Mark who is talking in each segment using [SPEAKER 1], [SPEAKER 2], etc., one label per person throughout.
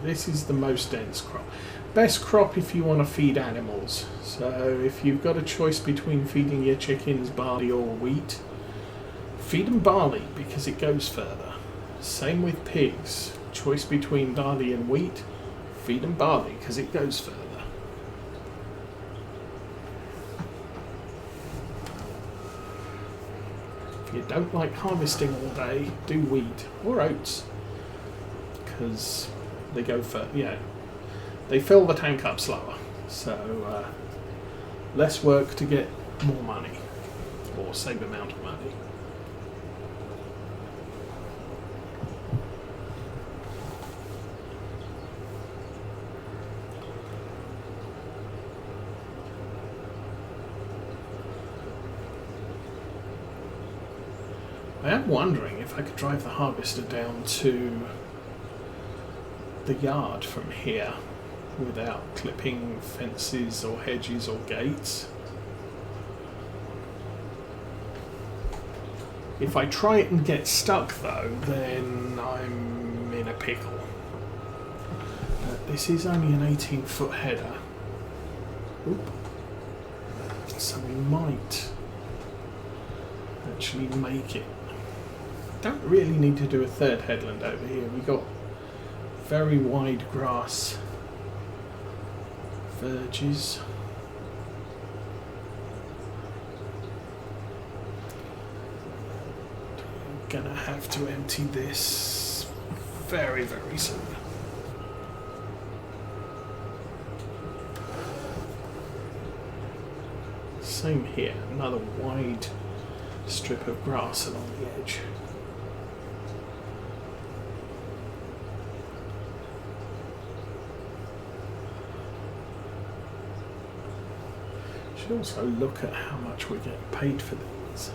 [SPEAKER 1] this is the most dense crop. Best crop if you want to feed animals. So if you've got a choice between feeding your chickens barley or wheat, feed them barley because it goes further. Same with pigs. Choice between barley and wheat, feed them barley because it goes further. If you don't like harvesting all day, do wheat or oats because they go further. Yeah, they fill the tank up slower, so less work to get more money or same amount of money. I am wondering if I could drive the harvester down to the yard from here without clipping fences or hedges or gates. If I try it and get stuck though, then I'm in a pickle. This is only an 18-foot header. Oop. So we might actually make it. Don't really need to do a third headland over here. We've got very wide grass verges. I'm gonna have to empty this very, very soon. Same here, another wide strip of grass along the edge. Should also look at how much we're getting paid for these.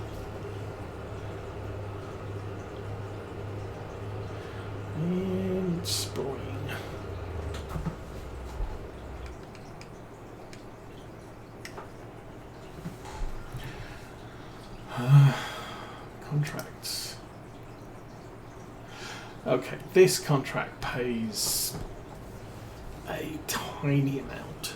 [SPEAKER 1] And spring. Contracts. Okay, this contract pays a tiny amount.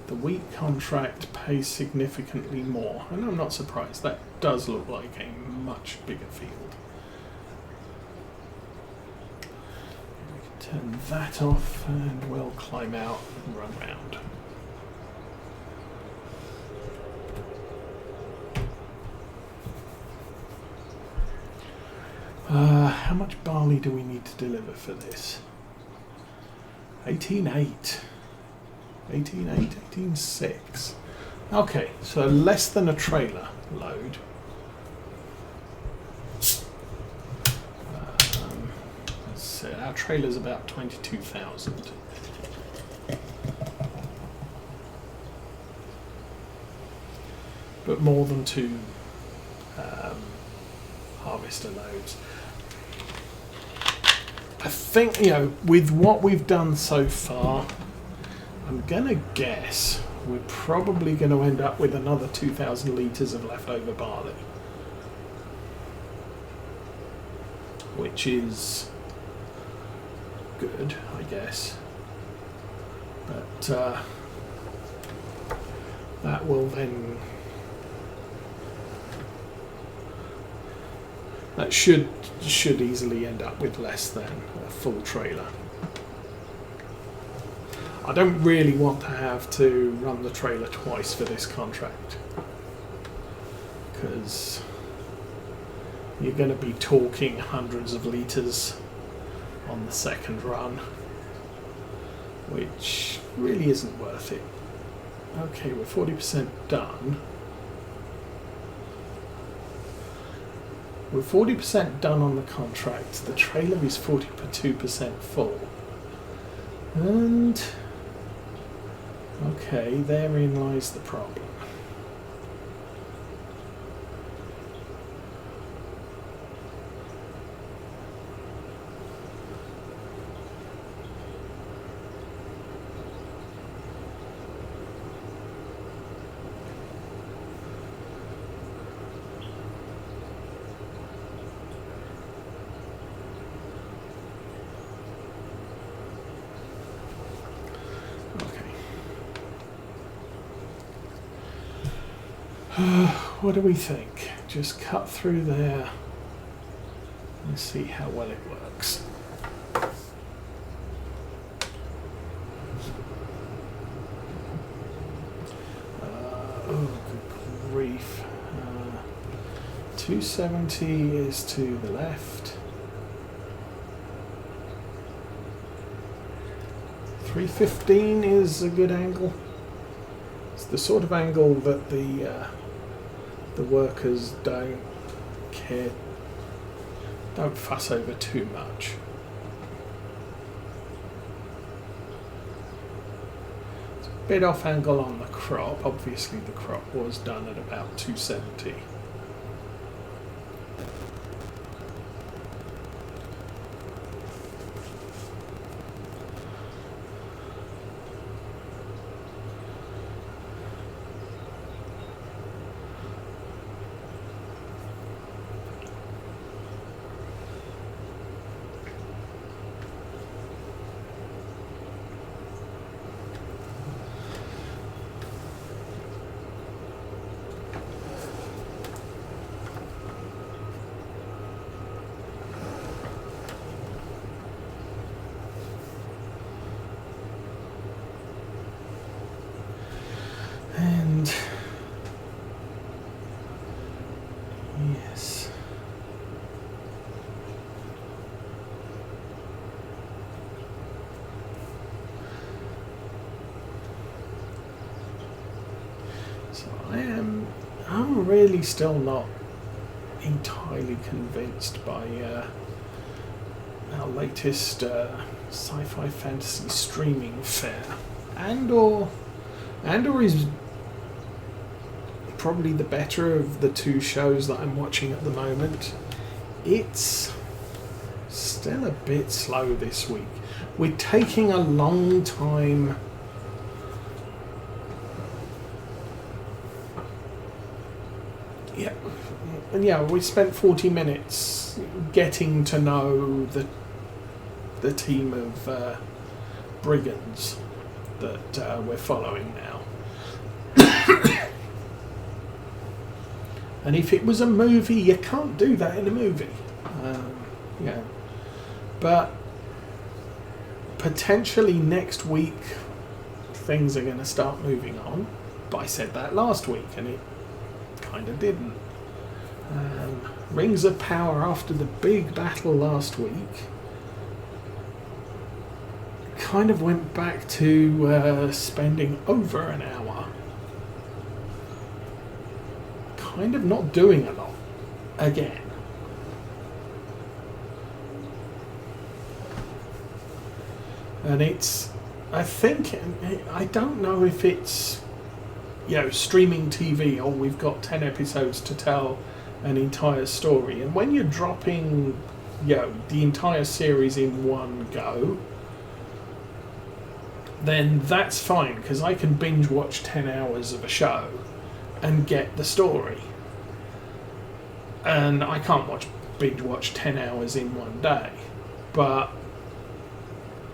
[SPEAKER 1] The wheat contract pays significantly more, and I'm not surprised. That does look like a much bigger field. We can turn that off and we'll climb out and run round. How much barley do we need to deliver for this? 18.8. 18.8, 18.6. Okay, so less than a trailer load. Let's see, our trailer's about 22,000. But more than two harvester loads. I think, you know, with what we've done so far, I'm gonna guess we're probably going to end up with another 2,000 litres of leftover barley, which is good, I guess. But that will then, that should easily end up with less than a full trailer. I don't really want to have to run the trailer twice for this contract, because you're going to be talking hundreds of litres on the second run, which really isn't worth it. Okay, we're 40% done. We're 40% done on the contract. The trailer is 42% full. And okay, therein lies the problem. What do we think? Just cut through there and see how well it works. Oh, good grief. 270 is to the left. 315 is a good angle. It's the sort of angle that the workers don't fuss over too much. It's a bit off angle on the crop. Obviously the crop was done at about 270. And yes, so I'm really still not entirely convinced by our latest sci-fi fantasy streaming fare, and/or is probably the better of the two shows that I'm watching at the moment. It's still a bit slow this week. We're taking a long time we spent 40 minutes getting to know the team of brigands that we're following now. And if it was a movie, you can't do that in a movie. But potentially next week things are going to start moving on. But I said that last week and it kind of didn't. Rings of Power, after the big battle last week, kind of went back to spending over an hour kind of not doing a lot again. And I don't know if it's streaming TV or we've got 10 episodes to tell an entire story, and when you're dropping the entire series in one go, then that's fine, because I can binge watch 10 hours of a show and get the story. And I can't binge watch 10 hours in one day. But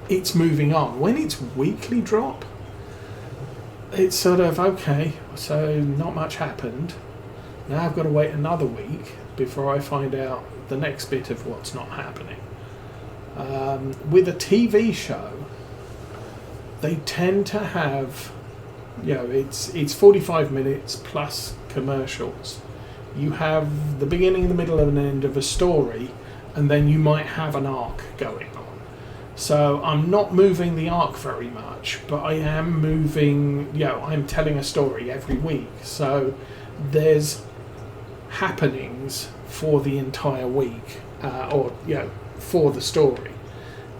[SPEAKER 1] it's moving on. When it's weekly drop, it's sort of, okay, so not much happened. Now I've got to wait another week before I find out the next bit of what's not happening. With a TV show, they tend to have, it's 45 minutes plus commercials. You have the beginning, the middle, and the end of a story, and then you might have an arc going on. So I'm not moving the arc very much, but I am moving, I'm telling a story every week. So there's happenings for the entire week, for the story.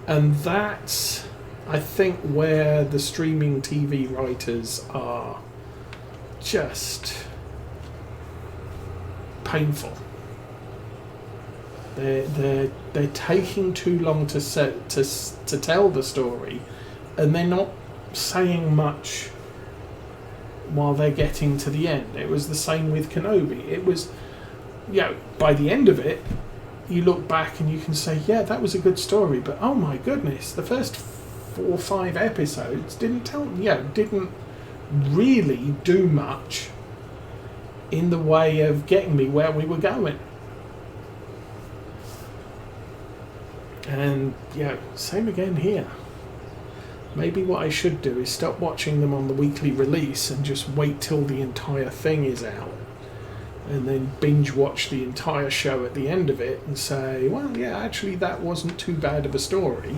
[SPEAKER 1] And that's, I think, where the streaming TV writers are just painful. They're taking too long to tell the story, and they're not saying much while they're getting to the end. It was the same with Kenobi. It was, by the end of it, you look back and you can say, yeah, that was a good story, but oh my goodness, the first 4 or 5 episodes didn't really do much in the way of getting me where we were going. And yeah, same again here. Maybe what I should do is stop watching them on the weekly release and just wait till the entire thing is out, and then binge watch the entire show at the end of it and say, well, yeah, actually that wasn't too bad of a story.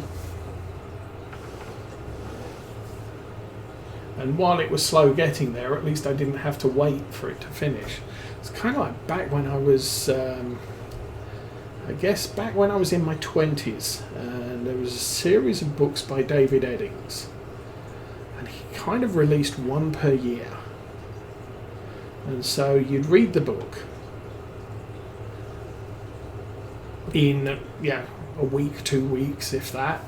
[SPEAKER 1] And while it was slow getting there, at least I didn't have to wait for it to finish. It's kind of like back when I was, back when I was in my 20s, and there was a series of books by David Eddings, and he kind of released one per year. And so you'd read the book in, a week, 2 weeks, if that,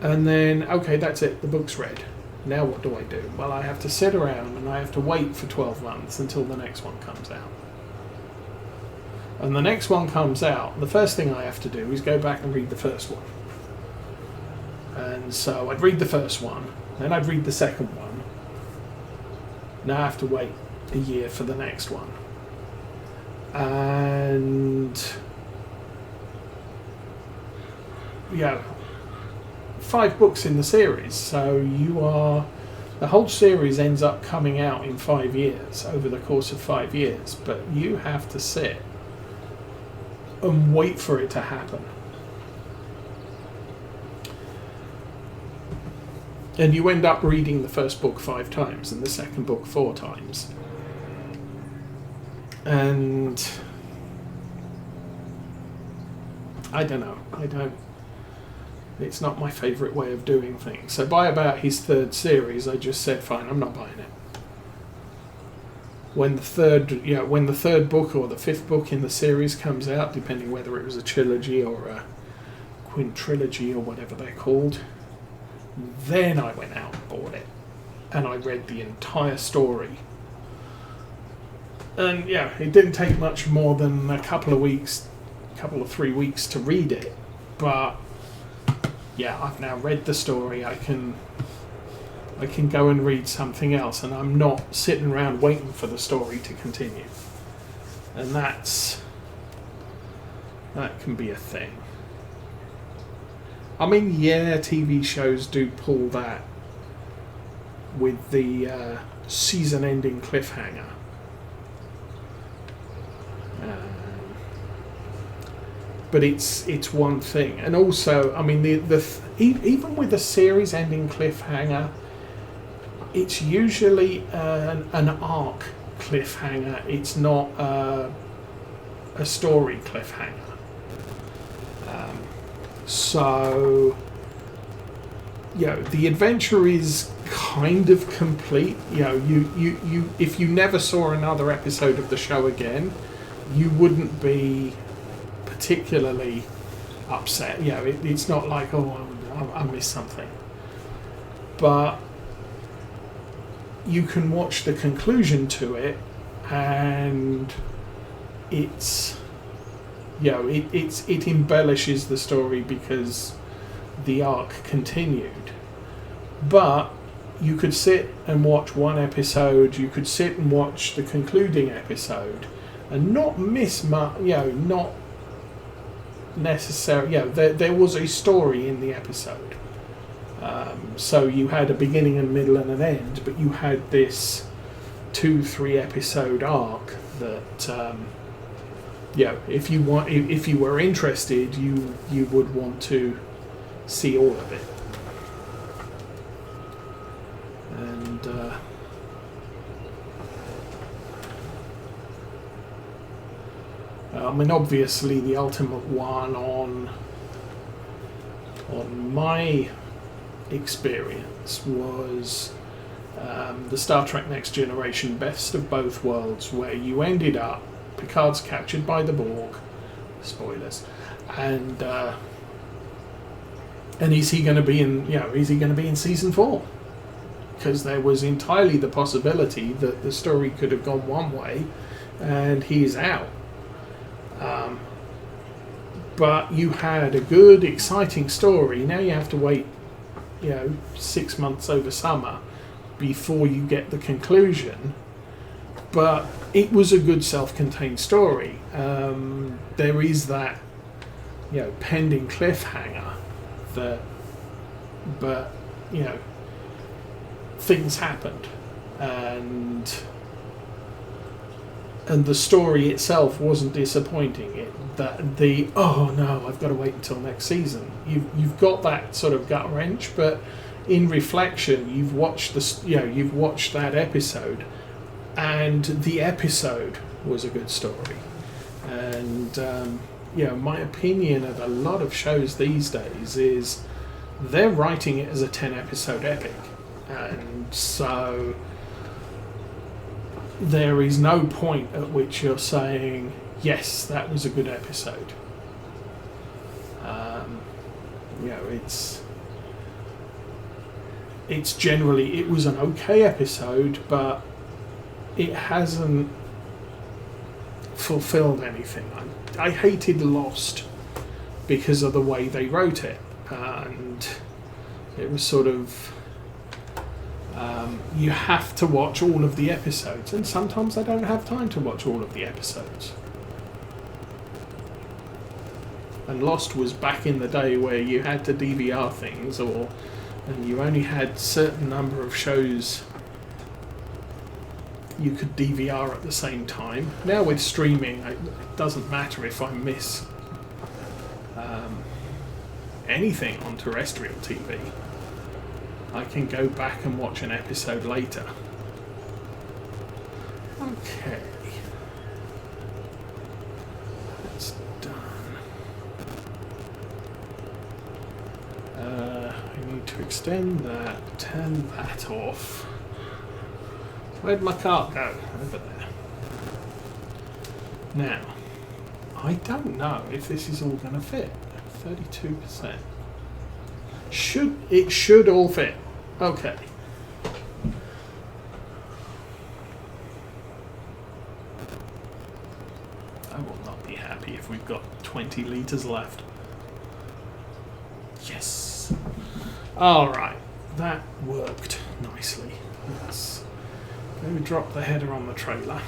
[SPEAKER 1] and then, okay, that's it, the book's read. Now what do I do? Well, I have to sit around and I have to wait for 12 months until the next one comes out. And the next one comes out, the first thing I have to do is go back and read the first one. And so I'd read the first one, then I'd read the second one. Now I have to wait a year for the next one. And 5 books in the series, so the whole series ends up coming out in 5 years, over the course of 5 years, but you have to sit and wait for it to happen. And you end up reading the first book 5 times and the second book 4 times. And I don't know. It's not my favourite way of doing things. So by about his 3rd series, I just said, fine, I'm not buying it. When the third book or the 5th book in the series comes out, depending whether it was a trilogy or a quintrilogy or whatever they're called, then I went out and bought it. And I read the entire story. And it didn't take much more than a couple of 3 weeks to read it. But I've now read the story. I can go and read something else, and I'm not sitting around waiting for the story to continue. And that can be a thing. I mean, TV shows do pull that with the season-ending cliffhanger. But it's one thing, and also, I mean, even with a series-ending cliffhanger, it's usually an arc cliffhanger. It's not a story cliffhanger. So, the adventure is kind of complete. You if you never saw another episode of the show again, you wouldn't be particularly upset. It's not like, I missed something. But you can watch the conclusion to it, and it embellishes the story because the arc continued. But you could sit and watch one episode, you could sit and watch the concluding episode and not miss much, not necessarily, there was a story in the episode. So you had a beginning and middle and an end, but you had this 2-3 episode arc that, if you were interested, you would want to see all of it. And I mean, obviously, the ultimate one on my experience was the Star Trek Next Generation Best of Both Worlds, where you ended up, Picard's captured by the Borg, spoilers, and is he going to be in season 4? Because there was entirely the possibility that the story could have gone one way, and he's out. But you had a good, exciting story. Now you have to wait, 6 months over summer before you get the conclusion. but it was a good self-contained story. There is that, pending cliffhanger but things happened, and the story itself wasn't disappointing. Oh no, I've got to wait until next season. You've got that sort of gut wrench, but in reflection, you've watched that episode, and the episode was a good story. And my opinion of a lot of shows these days is they're writing it as a 10-episode epic, and so there is no point at which you're saying, yes, that was a good episode. It's generally, it was an okay episode, but it hasn't fulfilled anything. I hated Lost because of the way they wrote it, and it was sort of you have to watch all of the episodes, and sometimes I don't have time to watch all of the episodes. And Lost was back in the day where you had to DVR things, and you only had certain number of shows you could DVR at the same time. Now with streaming, it doesn't matter if I miss anything on terrestrial TV. I can go back and watch an episode later. Okay. That's done. I need to extend that, turn that off. Where'd my cart go? Over there. Now, I don't know if this is all going to fit. 32%. It should all fit. Okay. I will not be happy if we've got 20 litres left. Yes. Alright. That worked nicely. Let's go drop the header on the trailer.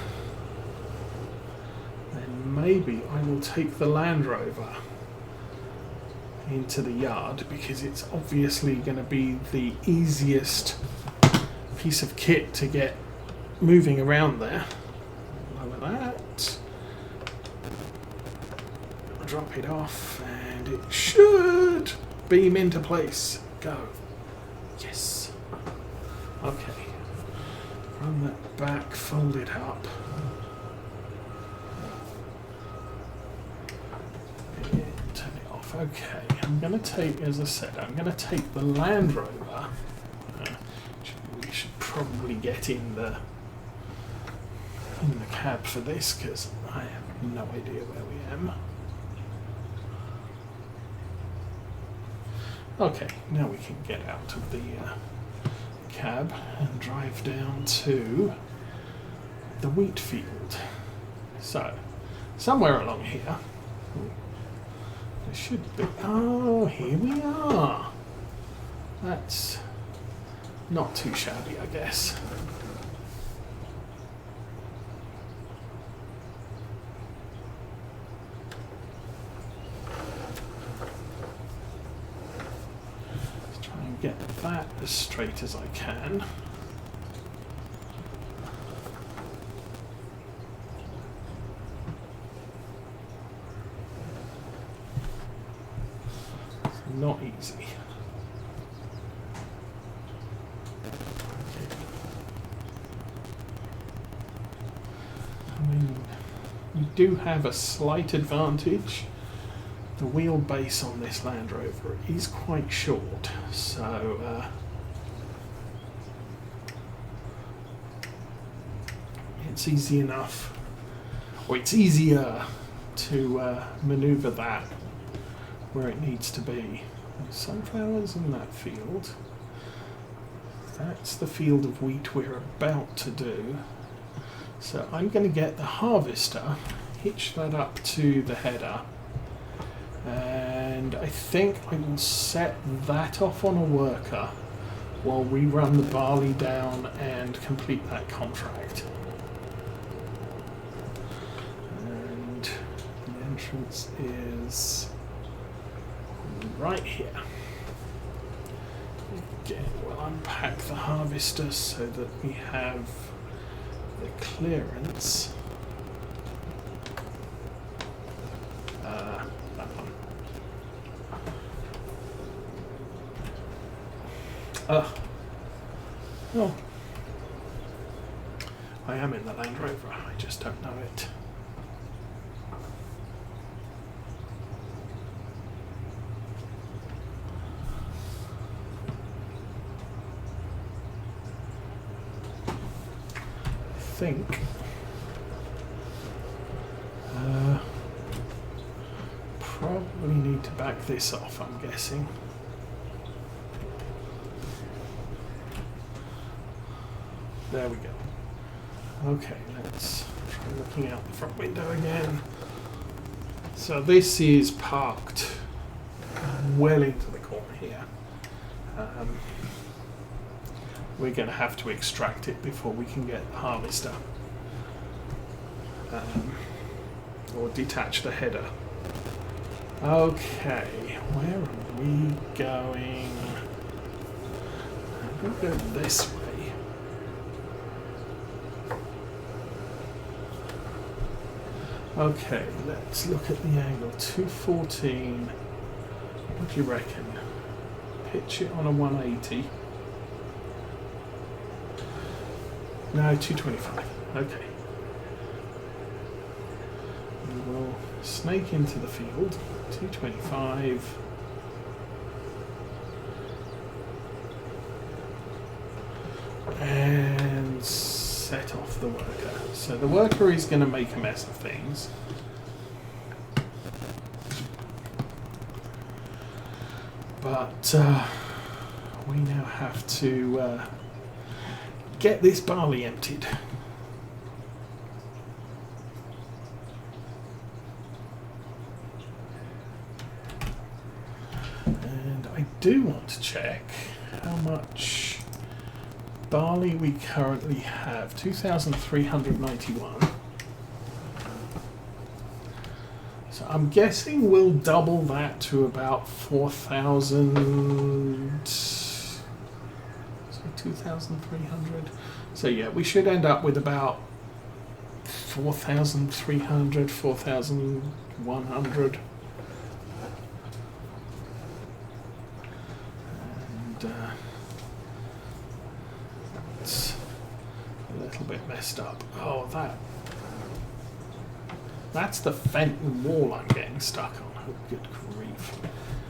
[SPEAKER 1] Then maybe I will take the Land Rover into the yard, because it's obviously going to be the easiest piece of kit to get moving around there. Lower that. Drop it off, and it should beam into place. Go. Yes. Okay. Run that back, fold it up. Turn it off. Okay. I'm going to take, as I said, I'm going to take the Land Rover. We should probably get in the cab for this, because I have no idea where we am. Okay, now we can get out of the cab and drive down to the wheat field. So, somewhere along here, there should be. Oh, here we are. That's not too shabby, I guess. Let's try and get that as straight as I can. Not easy. I mean, you do have a slight advantage. The wheelbase on this Land Rover is quite short, so it's easy enough, or it's easier to maneuver that where it needs to be. Sunflowers in that field. That's the field of wheat we're about to do. So I'm going to get the harvester, hitch that up to the header, and I think I will set that off on a worker while we run the barley down and complete that contract. entrance is right here. Again, we'll unpack the harvester so that we have the clearance. That one. Oh. I am in the Land Rover, I just don't know it. I think probably need to back this off, I'm guessing. There we go. Okay, let's try looking out the front window again. So this is parked well into the corner here. We're going to have to extract it before we can get the harvester. Or detach the header. Okay, where are we going? We'll go this way. Okay, let's look at the angle. 214. What do you reckon? Pitch it on a 180. No, 225. Okay. We will snake into the field. 225. And set off the worker. So the worker is going to make a mess of things. But we now have to get this barley emptied. And I do want to check how much barley we currently have. 2,391. So I'm guessing we'll double that to about 4,000. So 2,300. So yeah, we should end up with about 4,300, 4,100. And it's a little bit messed up. Oh, that's the Fenton wall I'm getting stuck on. Oh, good grief.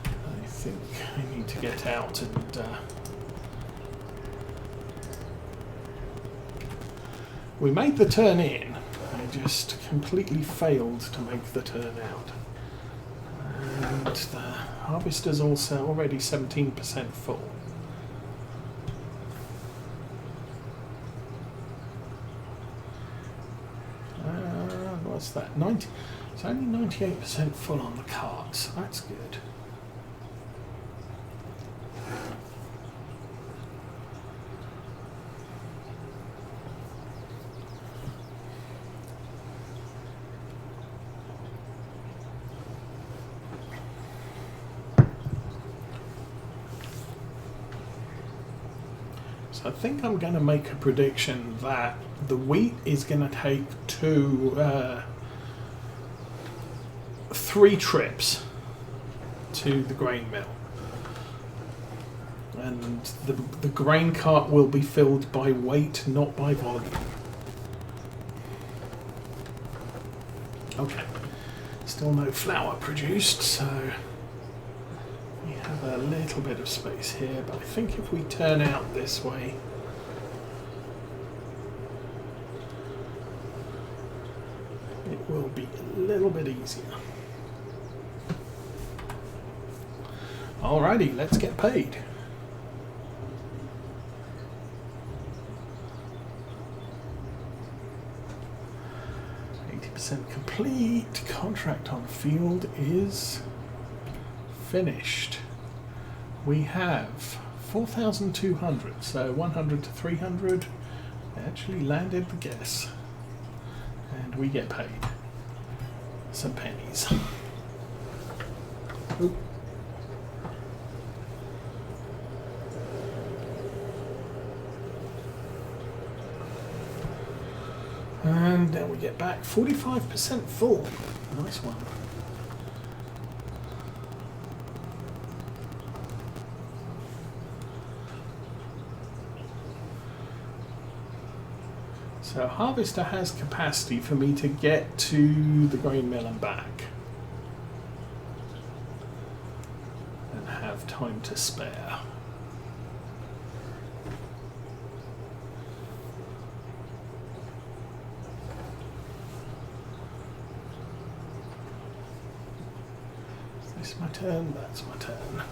[SPEAKER 1] I think I need to get out and we made the turn in. I just completely failed to make the turn out. And the harvester's also already 17% full. What's that? 90. It's only 98% full on the cart, so that's good. So I think I'm going to make a prediction that the wheat is going to take 3 trips to the grain mill, and the grain cart will be filled by weight, not by volume. Okay, still no flour produced, so we have a little bit of space here, but I think if we turn out this way, it will be a little bit easier. Alrighty, let's get paid. Complete. Contract on field is finished. We have 4,200, so 100 to 300. Actually landed the guess, and we get paid. some pennies. Oop. And then we get back 45% full. Nice one. So Harvester has capacity for me to get to the grain mill and back. And have time to spare. Is this my turn? That's my turn.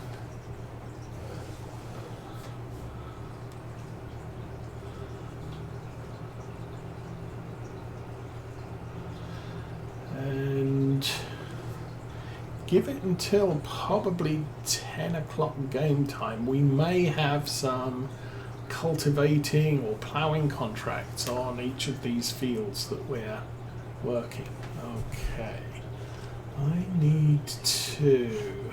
[SPEAKER 1] And give it until probably 10 o'clock game time. We may have some cultivating or ploughing contracts on each of these fields that we're working. Okay. I need to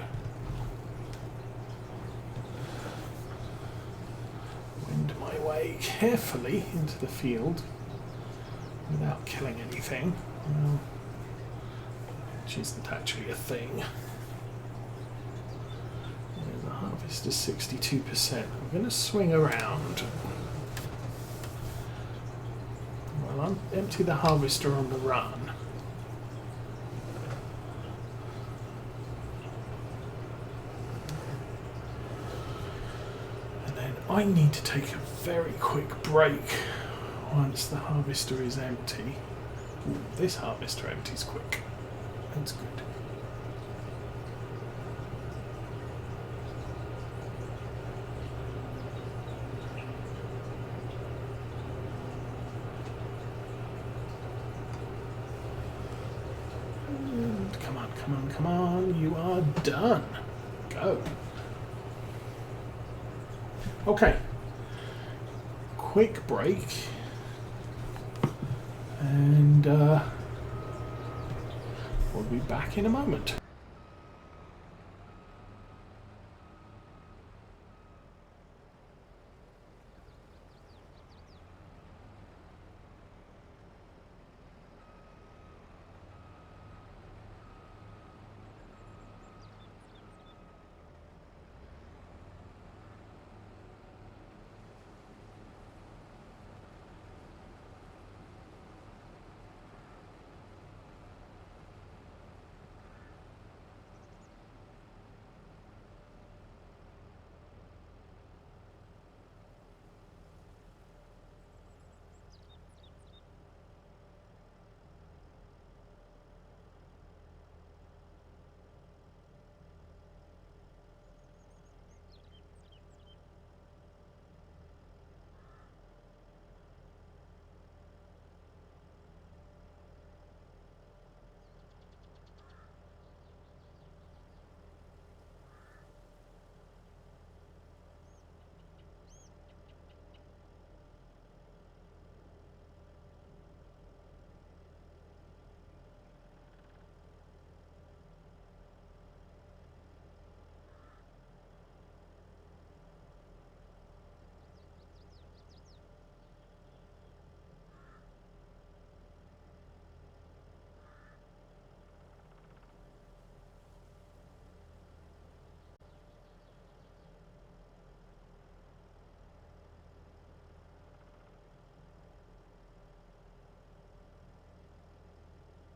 [SPEAKER 1] wind my way carefully into the field without killing anything. Well, which isn't actually a thing. The harvest is 62%. I'm going to swing around. Well, I'll empty the harvester on the run. And then I need to take a very quick break once the harvester is empty. Ooh, this harvester empties quick. That's good. And come on, come on, come on. You are done. Go. Okay. Quick break. And we'll be back in a moment.